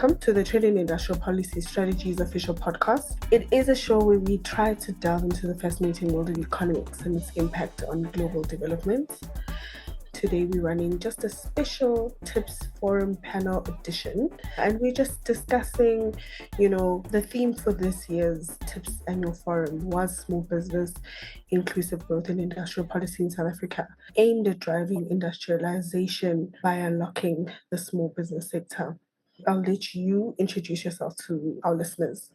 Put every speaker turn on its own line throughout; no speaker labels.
welcome to the Trade and Industrial Policy Strategies official podcast. It is a show where we try to delve into the fascinating world of economics and its impact on global development. Today we're running just a special tips forum panel edition, and we're just discussing, the theme for this year's tips annual forum was small business, inclusive growth and industrial policy in South Africa, aimed at driving industrialization by unlocking the small business sector. I'll let you introduce yourself to our listeners.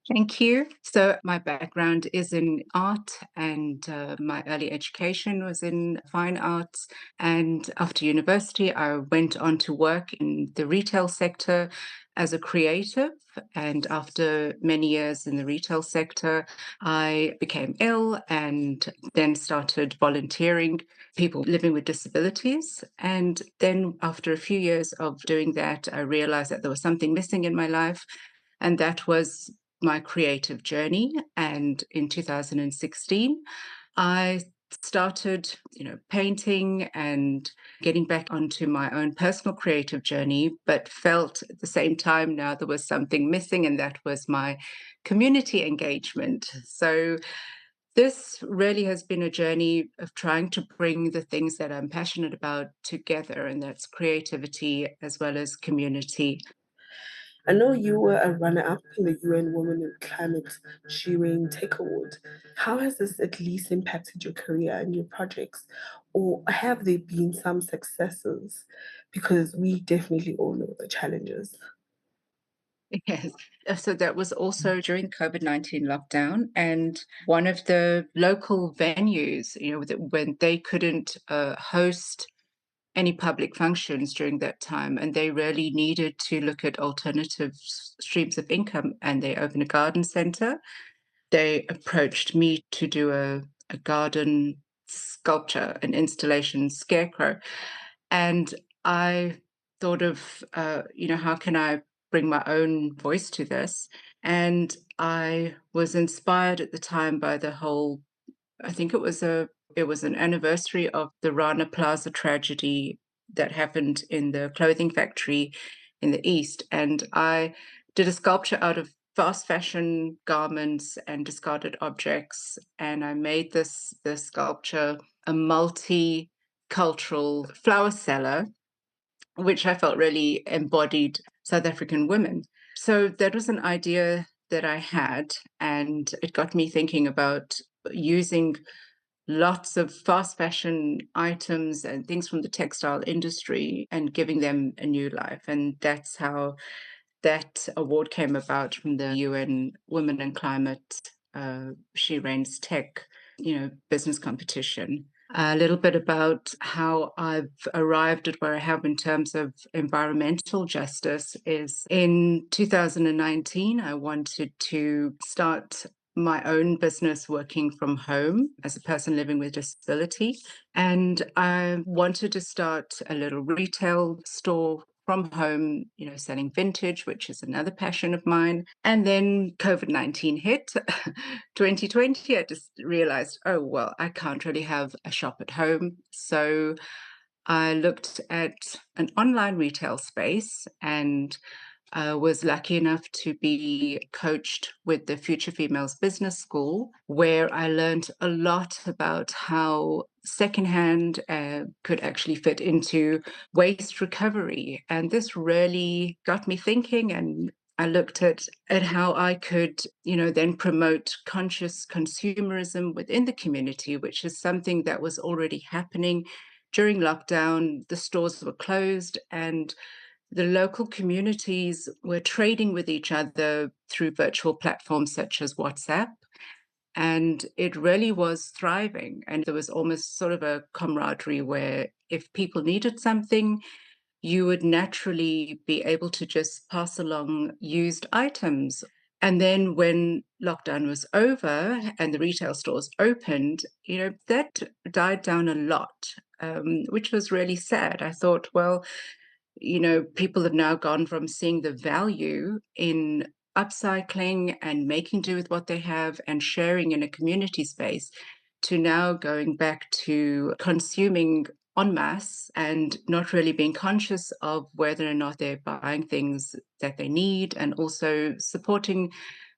Thank you. So my background is in art, and my early education was in fine arts. And after university, I went on to work in the retail sector as a creative. And after many years in the retail sector, I became ill and then started volunteering people living with disabilities. And then after a few years of doing that, I realized that there was something missing in my life, and that was my creative journey. And in 2016, I started, painting and getting back onto my own personal creative journey, but felt at the same time now there was something missing, and that was my community engagement. So this really has been a journey of trying to bring the things that I'm passionate about together, and that's creativity as well as community.
I know you were a runner-up in the UN Women in Climate Shearing Tech Award. How has this at least impacted your career and your projects? Or have there been some successes? Because we definitely all know the challenges.
Yes. So that was also during COVID-19 lockdown, and one of the local venues, when they couldn't host any public functions during that time, and they really needed to look at alternative streams of income, and they opened a garden center. They approached me to do a garden sculpture, an installation scarecrow, and I thought of, how can I bring my own voice to this? And I was inspired at the time by the whole, I think it was an anniversary of the Rana Plaza tragedy that happened in the clothing factory in the East. And I did a sculpture out of fast fashion garments and discarded objects. And I made this sculpture a multicultural flower seller, which I felt really embodied South African women. So that was an idea that I had, and it got me thinking about using lots of fast fashion items and things from the textile industry and giving them a new life. And that's how that award came about from the UN Women and Climate She Reigns Tech, business competition. A little bit about how I've arrived at where I have in terms of environmental justice is in 2019, I wanted to start my own business working from home as a person living with disability. And I wanted to start a little retail store from home, selling vintage, which is another passion of mine. And then COVID-19 hit 2020. I just realized, oh, well, I can't really have a shop at home. So I looked at an online retail space and was lucky enough to be coached with the Future Females Business School, where I learned a lot about how secondhand could actually fit into waste recovery. And this really got me thinking, and I looked at how I could, then promote conscious consumerism within the community, which is something that was already happening during lockdown. The stores were closed, and the local communities were trading with each other through virtual platforms such as WhatsApp. And it really was thriving. And there was almost sort of a camaraderie where if people needed something, you would naturally be able to just pass along used items. And then when lockdown was over and the retail stores opened, that died down a lot, which was really sad. I thought, well, people have now gone from seeing the value in upcycling and making do with what they have and sharing in a community space to now going back to consuming en masse and not really being conscious of whether or not they're buying things that they need, and also supporting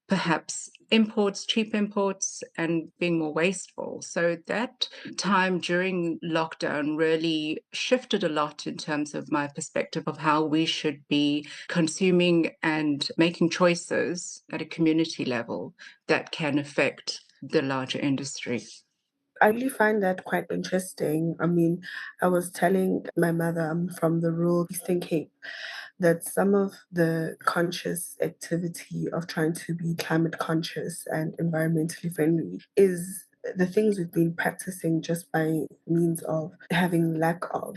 perhaps imports, cheap imports, and being more wasteful. So that time during lockdown really shifted a lot in terms of my perspective of how we should be consuming and making choices at a community level that can affect the larger industry.
I really find that quite interesting. I mean, I was telling my mother I'm from the rural Eastern Cape that some of the conscious activity of trying to be climate conscious and environmentally friendly is the things we've been practicing just by means of having lack of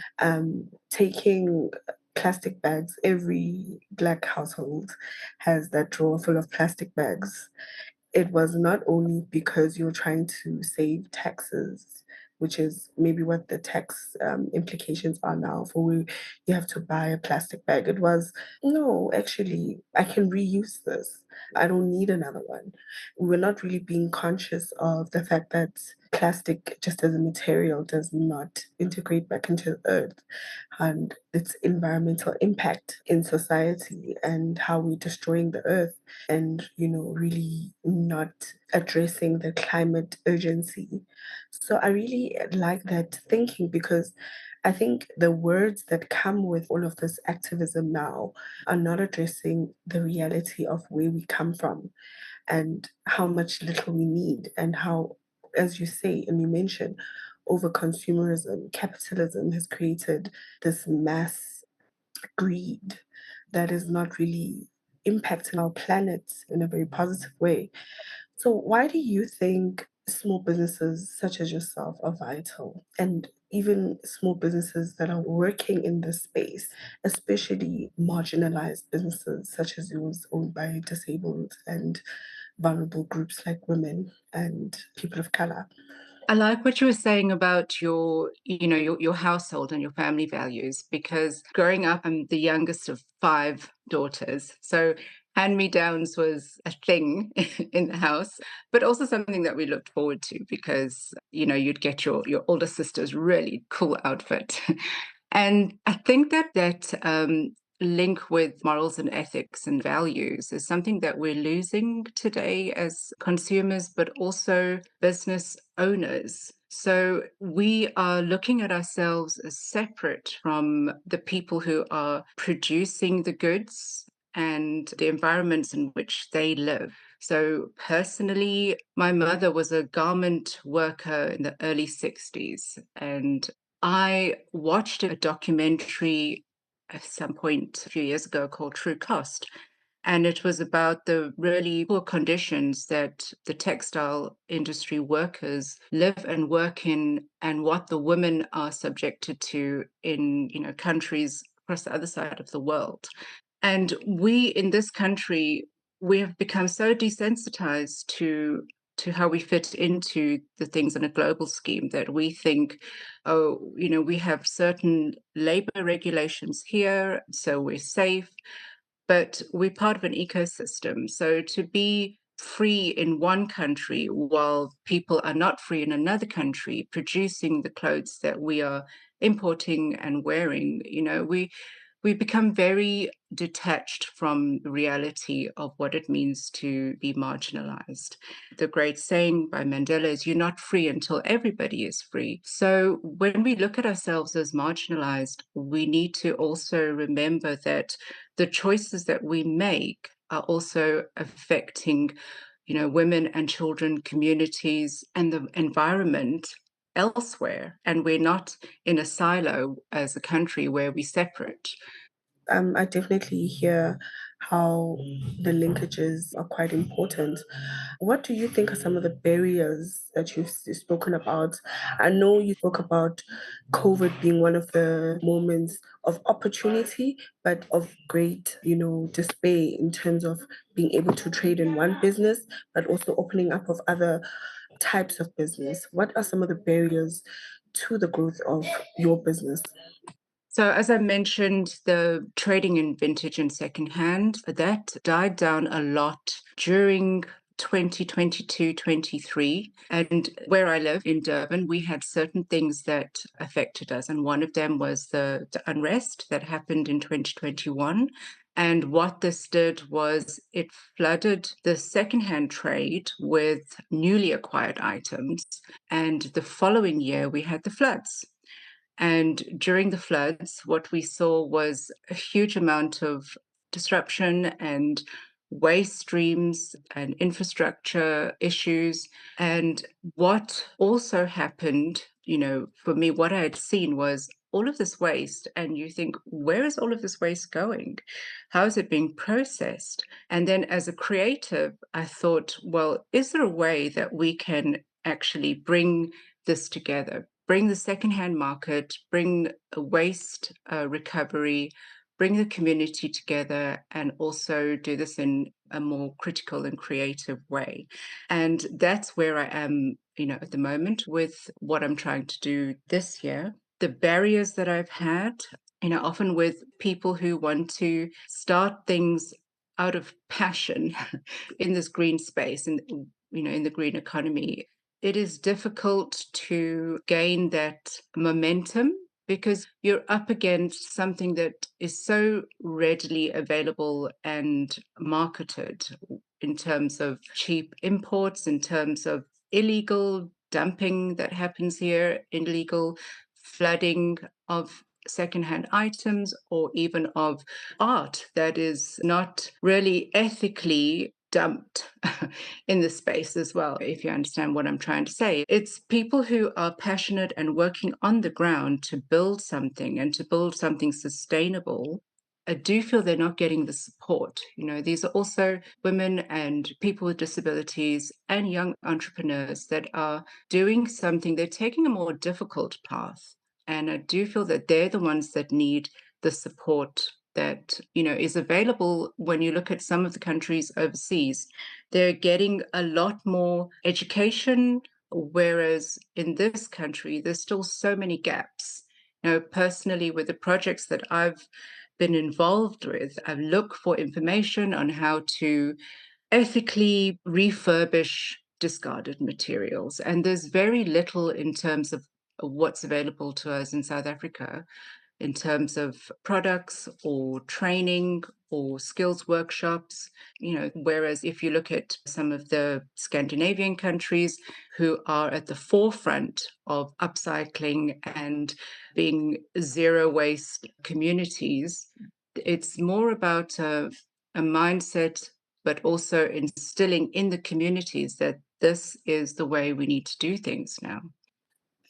taking plastic bags. Every black household has that drawer full of plastic bags. It was not only because you're trying to save taxes, which is maybe what the tax implications are now for when you have to buy a plastic bag. It was, no, actually, I can reuse this. I don't need another one. We're not really being conscious of the fact that plastic, just as a material, does not integrate back into the earth and its environmental impact in society and how we're destroying the earth and, really not addressing the climate urgency. So I really like that thinking because I think the words that come with all of this activism now are not addressing the reality of where we come from and how much little we need and how, as you say and you mentioned, over consumerism, capitalism has created this mass greed that is not really impacting our planet in a very positive way. So, why do you think small businesses such as yourself are vital? And even small businesses that are working in this space, especially marginalized businesses such as yours owned by disabled and vulnerable groups like women and people of color.
I like what you were saying about your household and your family values, because growing up, I'm the youngest of five daughters. So hand-me-downs was a thing in the house, but also something that we looked forward to because, you'd get your older sister's really cool outfit. And I think that link with morals and ethics and values is something that we're losing today as consumers, but also business owners. So we are looking at ourselves as separate from the people who are producing the goods and the environments in which they live. So personally, my mother was a garment worker in the early 60s, and I watched a documentary at some point a few years ago called True Cost. And it was about the really poor conditions that the textile industry workers live and work in, and what the women are subjected to in, countries across the other side of the world. And we in this country, we have become so desensitized to how we fit into the things in a global scheme that we think, oh, we have certain labor regulations here, so we're safe, but we're part of an ecosystem. So to be free in one country while people are not free in another country producing the clothes that we are importing and wearing, we become very detached from the reality of what it means to be marginalized. The great saying by Mandela is, you're not free until everybody is free. So when we look at ourselves as marginalized, we need to also remember that the choices that we make are also affecting, women and children, communities, and the environment elsewhere. And we're not in a silo as a country where we separate.
I definitely hear how the linkages are quite important. What do you think are some of the barriers that you've spoken about? I know you spoke about COVID being one of the moments of opportunity, but of great, despair in terms of being able to trade in one business, but also opening up of other types of business. What are some of the barriers to the growth of your business?
So, as I mentioned, the trading in vintage and secondhand, that died down a lot during 2022-23, and where I live in Durban, we had certain things that affected us, and one of them was the unrest that happened in 2021. And what this did was it flooded the secondhand trade with newly acquired items. And the following year, we had the floods. And during the floods, what we saw was a huge amount of disruption and waste streams and infrastructure issues. And what also happened, for me, what I had seen was all of this waste. And you think, where is all of this waste going? How is it being processed? And then as a creative, I thought, well, is there a way that we can actually bring this together? Bring the secondhand market, bring waste recovery, bring the community together, and also do this in a more critical and creative way. And that's where I am, at the moment with what I'm trying to do this year. The barriers that I've had, often with people who want to start things out of passion in this green space and, in the green economy, it is difficult to gain that momentum because you're up against something that is so readily available and marketed in terms of cheap imports, in terms of illegal dumping that happens here, illegal flooding of secondhand items, or even of art that is not really ethically dumped in the space as well, if you understand what I'm trying to say. It's people who are passionate and working on the ground to build something and to build something sustainable. I do feel they're not getting the support. These are also women and people with disabilities and young entrepreneurs that are doing something. They're taking a more difficult path. And I do feel that they're the ones that need the support that is available. When you look at some of the countries overseas, they're getting a lot more education, whereas in this country there's still so many gaps. Personally, with the projects that I've been involved with, I look for information on how to ethically refurbish discarded materials, and there's very little in terms of what's available to us in South Africa in terms of products or training or skills workshops. Whereas if you look at some of the Scandinavian countries who are at the forefront of upcycling and being zero waste communities, it's more about a mindset, but also instilling in the communities that this is the way we need to do things now.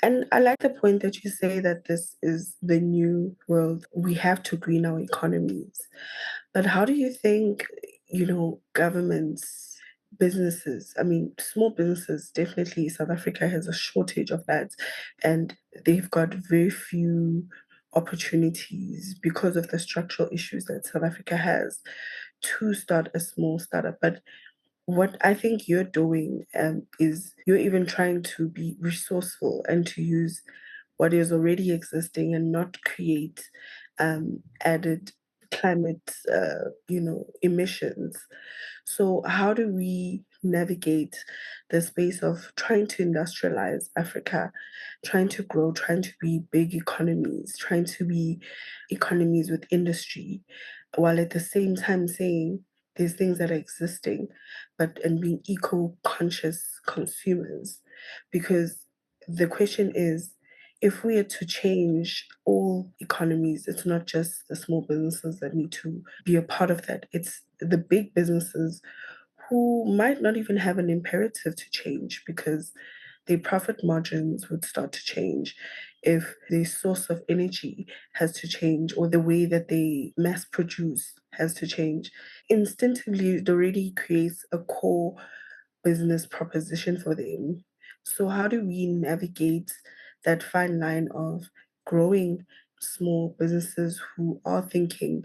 And I like the point that you say that this is the new world. We have to green our economies. But how do you think, governments, businesses, I mean, small businesses, definitely South Africa has a shortage of that. And they've got very few opportunities because of the structural issues that South Africa has to start a small startup. But what I think you're doing is you're even trying to be resourceful and to use what is already existing and not create added climate, emissions. So how do we navigate the space of trying to industrialize Africa, trying to grow, trying to be big economies, trying to be economies with industry, while at the same time saying there's things that are existing, and being eco-conscious consumers? Because the question is, if we are to change all economies, it's not just the small businesses that need to be a part of that. It's the big businesses who might not even have an imperative to change because their profit margins would start to change if the source of energy has to change or the way that they mass produce has to change. Instinctively, it already creates a core business proposition for them. So, how do we navigate that fine line of growing small businesses who are thinking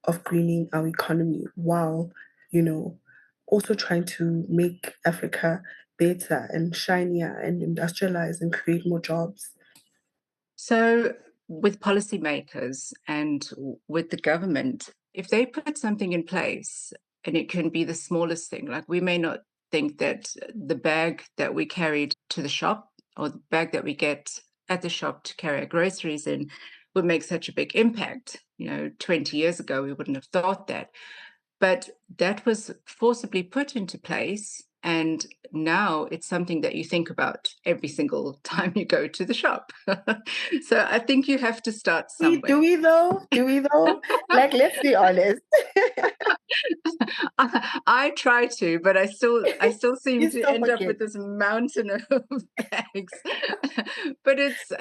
of greening our economy while, you know, also trying to make Africa better and shinier and industrialize and create more jobs?
So, with policymakers and with the government, if they put something in place, and it can be the smallest thing, like we may not think that the bag that we carried to the shop or the bag that we get at the shop to carry our groceries in would make such a big impact. 20 years ago, we wouldn't have thought that. But that was forcibly put into place. And now it's something that you think about every single time you go to the shop. So I think you have to start somewhere.
Do we though? Do we though? Like, let's be honest.
I try to, but I still seem
You
to
still
end up
forget.
with this mountain of bags. But it's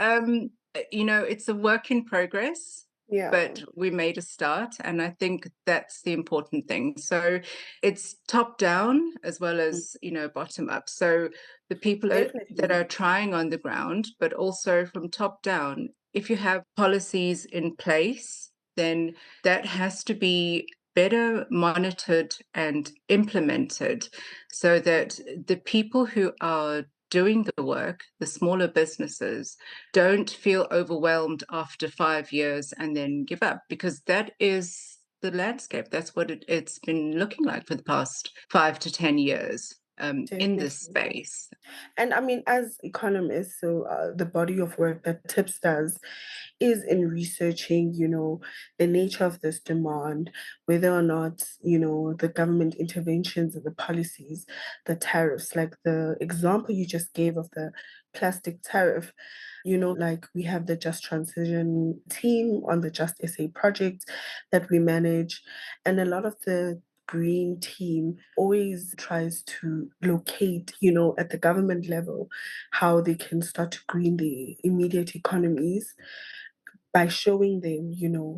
it's a work in progress.
Yeah.
But we made a start, and I think that's the important thing. So it's top down as well as bottom up. So the people that
Definitely.
are trying on the ground, but also from top down. If you have policies in place, then that has to be better monitored and implemented so that the people who are doing the work, the smaller businesses, don't feel overwhelmed after 5 years and then give up, because that is the landscape. That's what it's been looking like for the past 5 to 10 years in this
Definitely.
space.
And I mean, as economists, so the body of work that TIPS does is in researching, the nature of this demand, whether or not, the government interventions and the policies, the tariffs, like the example you just gave of the plastic tariff, like we have the Just Transition team on the Just SA project that we manage, and a lot of the green team always tries to locate, at the government level, how they can start to green the immediate economies by showing them,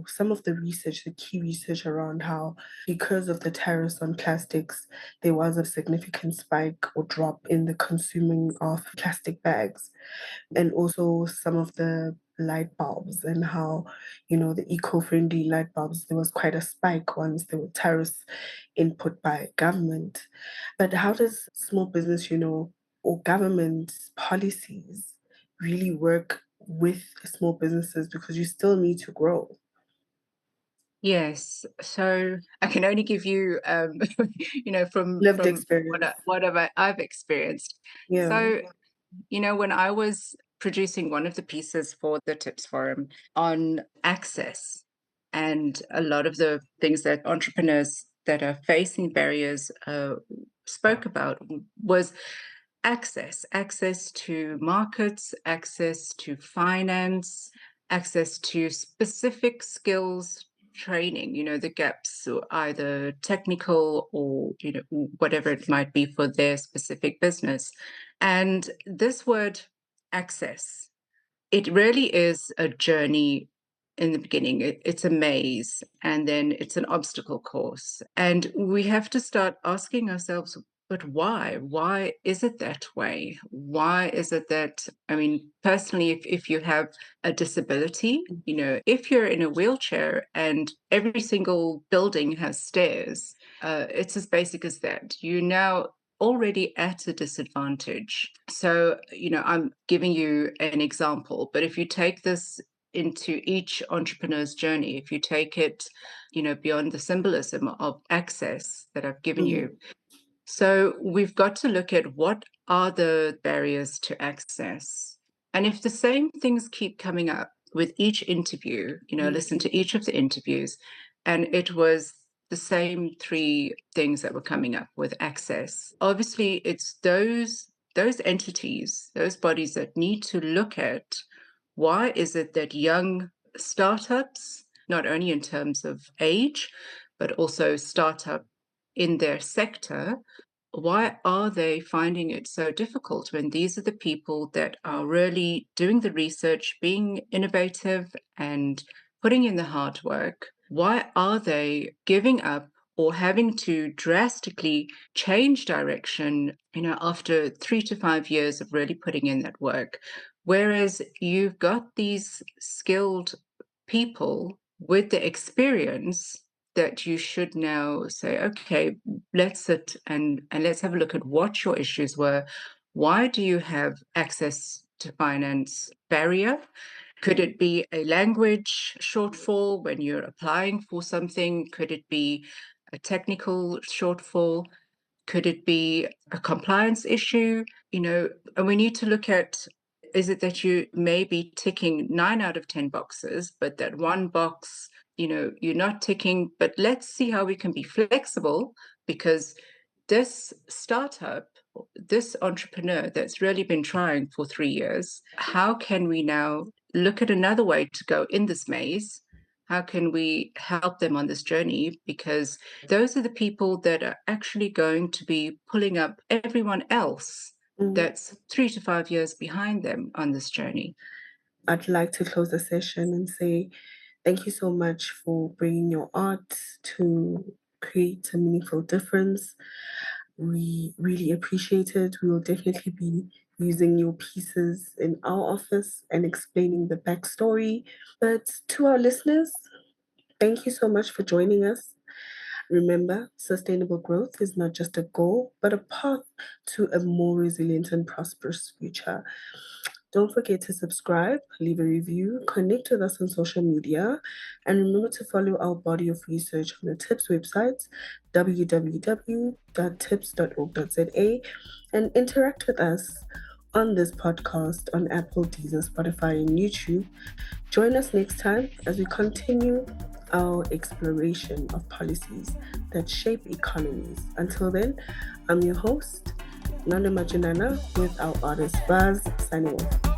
some of the research, the key research around how, because of the tariffs on plastics, there was a significant spike or drop in the consuming of plastic bags, and also some of the light bulbs and how, the eco-friendly light bulbs, there was quite a spike once there were tariffs input by government. But how does small business, or government policies really work with small businesses, because you still need to grow?
Yes. So I can only give you,
Lived
from
experience.
I've experienced.
Yeah.
So, when I was producing one of the pieces for the Tips Forum on access, and a lot of the things that entrepreneurs that are facing barriers spoke about was access to markets, access to finance, access to specific skills training, the gaps, so either technical or, whatever it might be for their specific business. And this word access, it really is a journey in the beginning. It's a maze, and then it's an obstacle course. And we have to start asking ourselves, but why? Why is it that way? Why is it that, I mean, personally, if you have a disability, if you're in a wheelchair and every single building has stairs, it's as basic as that. You now already at a disadvantage. So, I'm giving you an example, but if you take this into each entrepreneur's journey, if you take it, beyond the symbolism of access that I've given
Mhm.
you. So we've got to look at what are the barriers to access. And if the same things keep coming up with each interview, listen to each of the interviews, and it was the same three things that were coming up with access. Obviously, it's those entities, those bodies that need to look at why is it that young startups, not only in terms of age, but also startup in their sector, why are they finding it so difficult when these are the people that are really doing the research, being innovative and putting in the hard work? Why are they giving up or having to drastically change direction, after 3 to 5 years of really putting in that work? Whereas you've got these skilled people with the experience that you should now say, okay, let's sit and let's have a look at what your issues were. Why do you have access to finance barrier? Could it be a language shortfall when you're applying for something? Could it be a technical shortfall? Could it be a compliance issue? And we need to look at, is it that you may be ticking 9 out of 10 boxes, but that one box, you're not ticking, but let's see how we can be flexible, because this startup, this entrepreneur that's really been trying for 3 years, how can we now look at another way to go in this maze? How can we help them on this journey? Because those are the people that are actually going to be pulling up everyone else that's 3 to 5 years behind them on this journey.
I'd like to close the session and say thank you so much for bringing your art to create a meaningful difference. We really appreciate it. We will definitely be using your pieces in our office and explaining the backstory. But to our listeners, thank you so much for joining us. Remember, sustainable growth is not just a goal, but a path to a more resilient and prosperous future. Don't forget to subscribe, leave a review, connect with us on social media, and remember to follow our body of research on the TIPS website, www.tips.org.za, and interact with us on this podcast on Apple, Deezer, Spotify, and YouTube. Join us next time as we continue our exploration of policies that shape economies. Until then, I'm your host, Nanda Majinana, with our artist Vas, signing off.